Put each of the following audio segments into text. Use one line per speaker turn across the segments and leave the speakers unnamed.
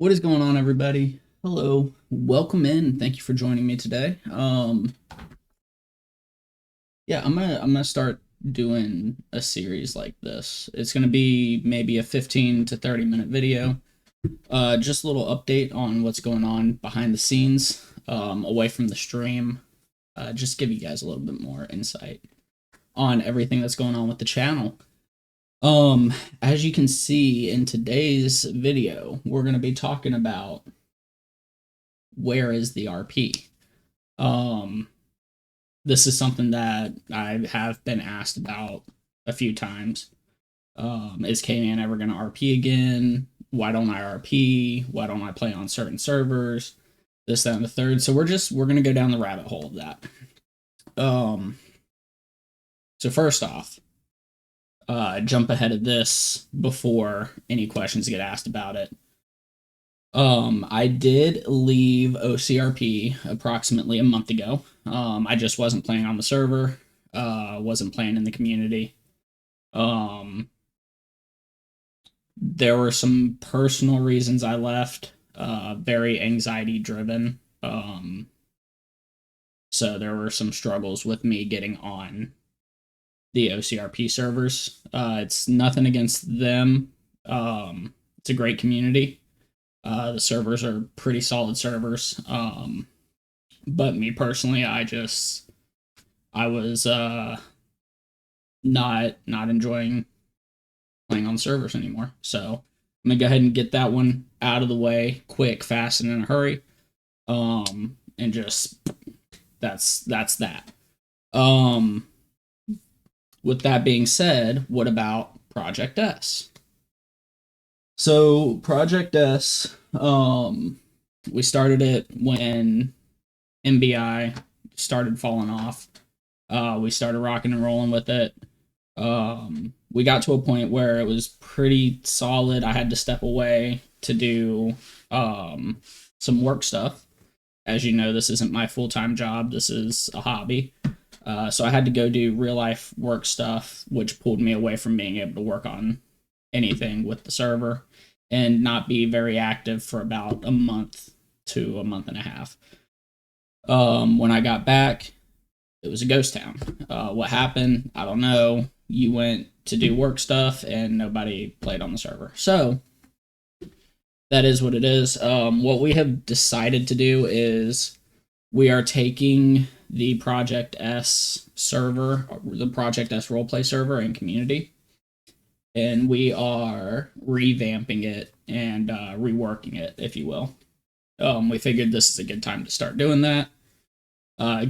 What is going on, everybody? Hello, welcome in. Thank you for joining me today. Yeah, I'm gonna start doing a series like this. It's gonna be maybe a 15 to 30 minute video. Just a little update on what's going on behind the scenes, away from the stream. Just give you guys a little bit more insight on everything that's going on with the channel. As you can see in today's video, we're gonna be talking about where is the RP. Um, this is something that I have been asked about a few times. Is K-Man ever going to RP again? Why don't I RP? Why don't I play on certain servers? This, that, and the third. So we're gonna go down the rabbit hole of that. Um, so first off, jump ahead of this before any questions get asked about it. I did leave OCRP approximately a month ago. I just wasn't playing on the server, wasn't playing in the community. Um, there were some personal reasons I left, very anxiety driven. So there were some struggles with me getting on the OCRP servers. It's nothing against them. It's a great community. The servers are pretty solid servers. But me personally, I was not enjoying playing on the servers anymore. So I'm gonna go ahead and get that one out of the way, quick, fast, and in a hurry. And just that's that. Um, with that being said, what about Project S? So Project S, we started it when MBI started falling off. We started rocking and rolling with it. We got to a point where it was pretty solid. I had to step away to do some work stuff. As you know, this isn't my full time job, this is a hobby. So I had to go do real life work stuff, which pulled me away from being able to work on anything with the server and not be very active for about a month to a month and a half. When I got back, it was a ghost town. What happened? I don't know. You went to do work stuff and nobody played on the server. So that is what it is. What we have decided to do is we are taking the Project S server, the Project S roleplay server and community, and we are revamping it and reworking it, if you will. We figured this is a good time to start doing that,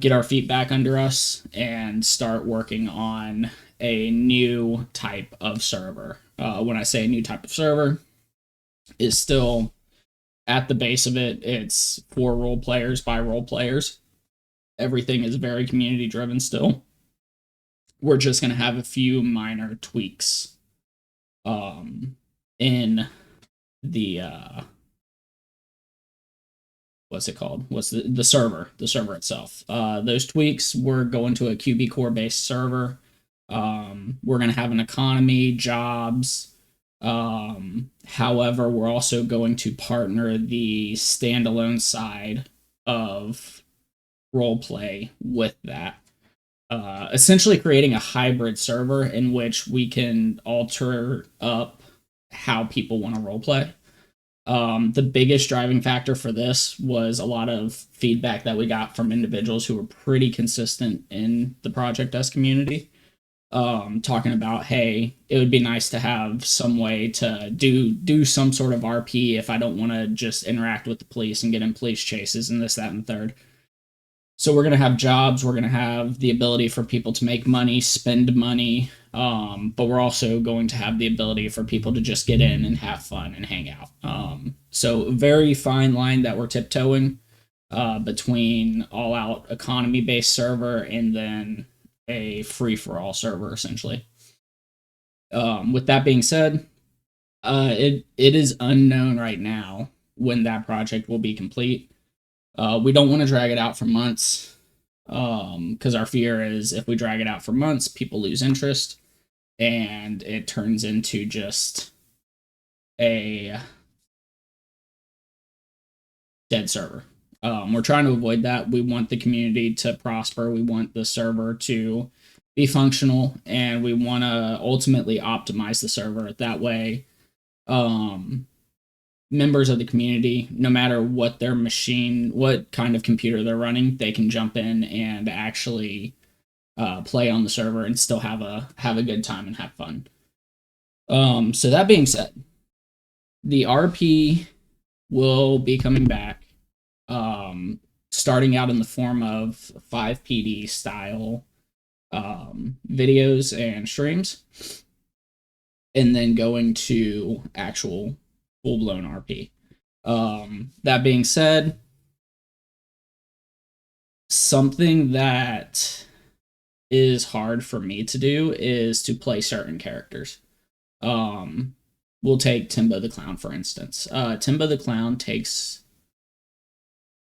get our feet back under us, and start working on a new type of server. When I say a new type of server, is still at the base of it, it's for role players by role players. Everything is very community driven still. We're just going to have a few minor tweaks in the what's it called? What's the server? The server itself. Those tweaks, we're going to a QB core based server. We're going to have an economy, jobs. However, we're also going to partner the standalone side of roleplay with that. Essentially creating a hybrid server in which we can alter up how people want to roleplay. The biggest driving factor for this was a lot of feedback that we got from individuals who were pretty consistent in the Project S community, talking about, hey, it would be nice to have some way to do some sort of RP if I don't want to just interact with the police and get in police chases and this, that, and the third. So we're going to have jobs, we're going to have the ability for people to make money, spend money, but we're also going to have the ability for people to just get in and have fun and hang out. So very fine line that we're tiptoeing between all-out economy-based server and then a free-for-all server, essentially. With that being said, it is unknown right now when that project will be complete. We don't want to drag it out for months, because our fear is if we drag it out for months, people lose interest and it turns into just a dead server. We're trying to avoid that. We want the community to prosper. We want the server to be functional, and we want to ultimately optimize the server. That way, members of the community, no matter what their machine, what kind of computer they're running, they can jump in and actually play on the server and still have a good time and have fun. So that being said, the RP will be coming back, starting out in the form of 5PD style videos and streams, and then going to actual full-blown RP. That being said, something that is hard for me to do is to play certain characters. We'll take Timbo the Clown, for instance. Timbo the Clown takes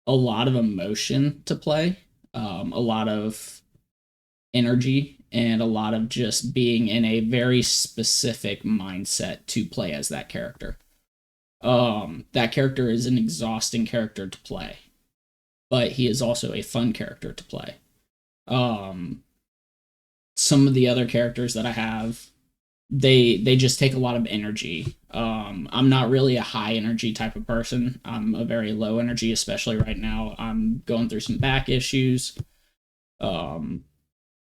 a lot of emotion to play, a lot of energy, and a lot of just being in a very specific mindset to play as that character. That character is an exhausting character to play, but he is also a fun character to play. Some of the other characters that I have, they just take a lot of energy. I'm not really a high energy type of person. I'm a very low energy, especially right now. I'm going through some back issues.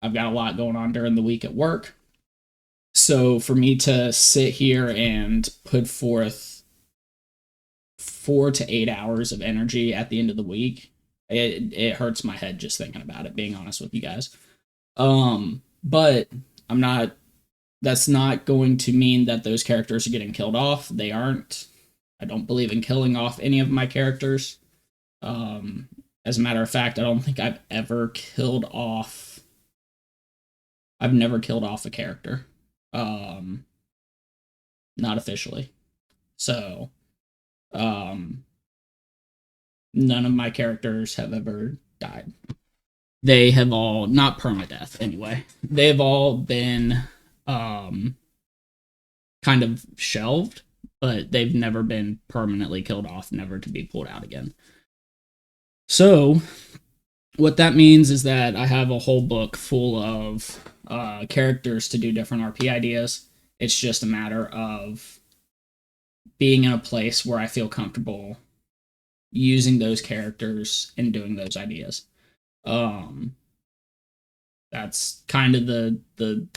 I've got a lot going on during the week at work. So for me to sit here and put forth 4 to 8 hours of energy at the end of the week, it hurts my head just thinking about it, being honest with you guys. But I'm not, that's not going to mean that those characters are getting killed off. They aren't. I don't believe in killing off any of my characters. As a matter of fact, I don't think I've never killed off a character. Not officially. So, none of my characters have ever died. They have all, not permadeath anyway, they've all been kind of shelved, but they've never been permanently killed off, never to be pulled out again. So what that means is that I have a whole book full of characters to do different RP ideas. It's just a matter of being in a place where I feel comfortable using those characters and doing those ideas. That's kind of the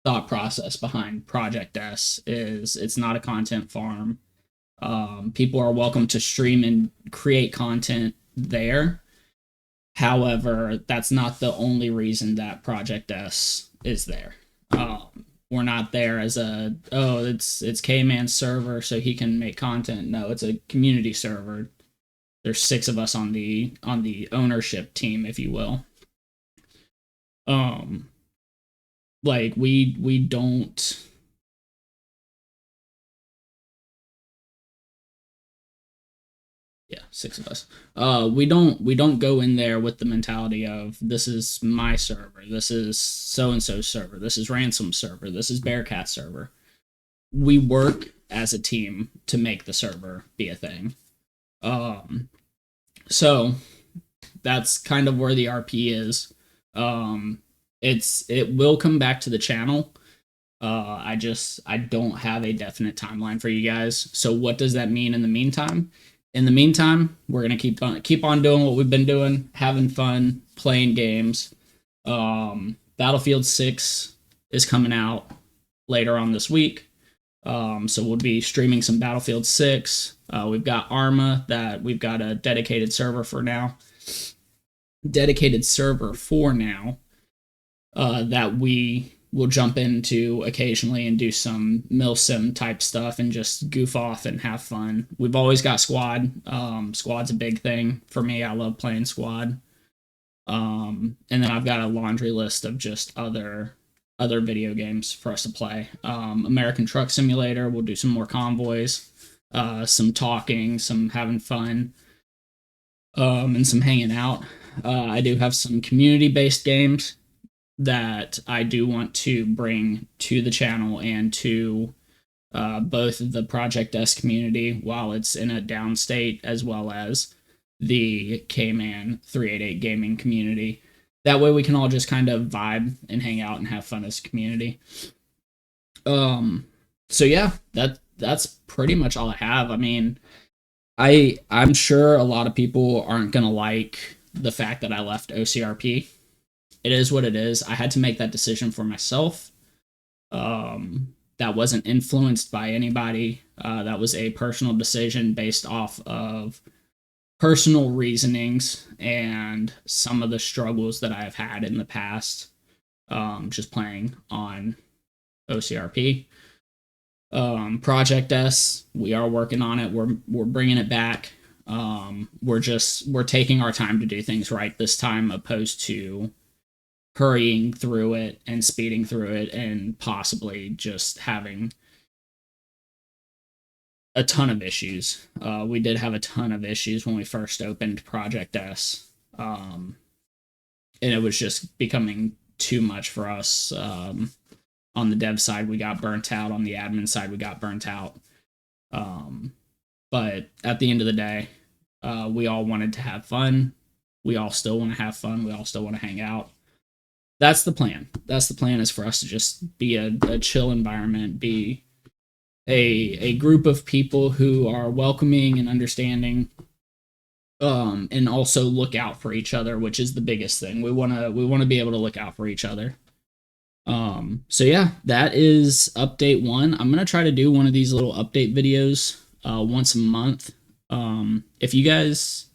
thought process behind Project S. Is it's not a content farm. People are welcome to stream and create content there. However, that's not the only reason that Project S is there. We're not there as it's K-Man's server so he can make content. No, it's a community server. There's 6 of us on the ownership team, if you will. Like we don't. Yeah, 6 of us. We don't go in there with the mentality of this is my server, this is so and so server, this is Ransom server, this is Bearcat server. We work as a team to make the server be a thing. So that's kind of where the RP is. It will come back to the channel. I don't have a definite timeline for you guys. So what does that mean in the meantime? In the meantime, we're gonna keep on doing what we've been doing, having fun, playing games. Battlefield 6 is coming out later on this week. So we'll be streaming some Battlefield 6. We've got Arma that we've got a dedicated server for now. That we will jump into occasionally and do some milsim type stuff and just goof off and have fun. We've always got squad. Squad's a big thing for me. I love playing squad. And then I've got a laundry list of just other video games for us to play. American Truck Simulator, we'll do some more convoys, some talking, some having fun, and some hanging out. I do have some community-based games that I do want to bring to the channel and to both the Project S community while it's in a down state, as well as the K-Man 388 gaming community. That way we can all just kind of vibe and hang out and have fun as a community. So yeah, that's pretty much all I have. I mean, I'm sure a lot of people aren't gonna like the fact that I left OCRP. It is what it is. I had to make that decision for myself. That wasn't influenced by anybody. That was a personal decision based off of personal reasonings and some of the struggles that I've had in the past, just playing on OCRP. Project S, we are working on it. We're bringing it back. We're taking our time to do things right this time, opposed to hurrying through it and speeding through it and possibly just having a ton of issues. We did have a ton of issues when we first opened Project S, and it was just becoming too much for us. On the dev side, we got burnt out. On the admin side, we got burnt out. But at the end of the day, we all wanted to have fun. We all still want to have fun. We all still want to hang out. That's the plan. That's the plan, is for us to just be a chill environment, be a group of people who are welcoming and understanding, and also look out for each other, which is the biggest thing. We want to be able to look out for each other. So yeah, that is update 1. I'm going to try to do one of these little update videos once a month. If you guys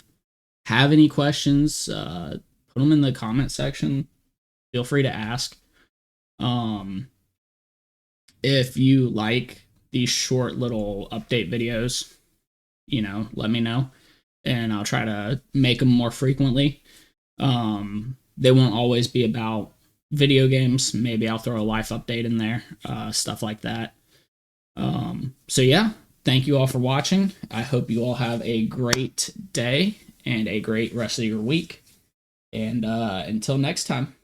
have any questions, put them in the comment section. Feel free to ask. If you like these short little update videos, let me know, and I'll try to make them more frequently. They won't always be about video games. Maybe I'll throw a life update in there, stuff like that. So yeah, thank you all for watching. I hope you all have a great day and a great rest of your week. And until next time.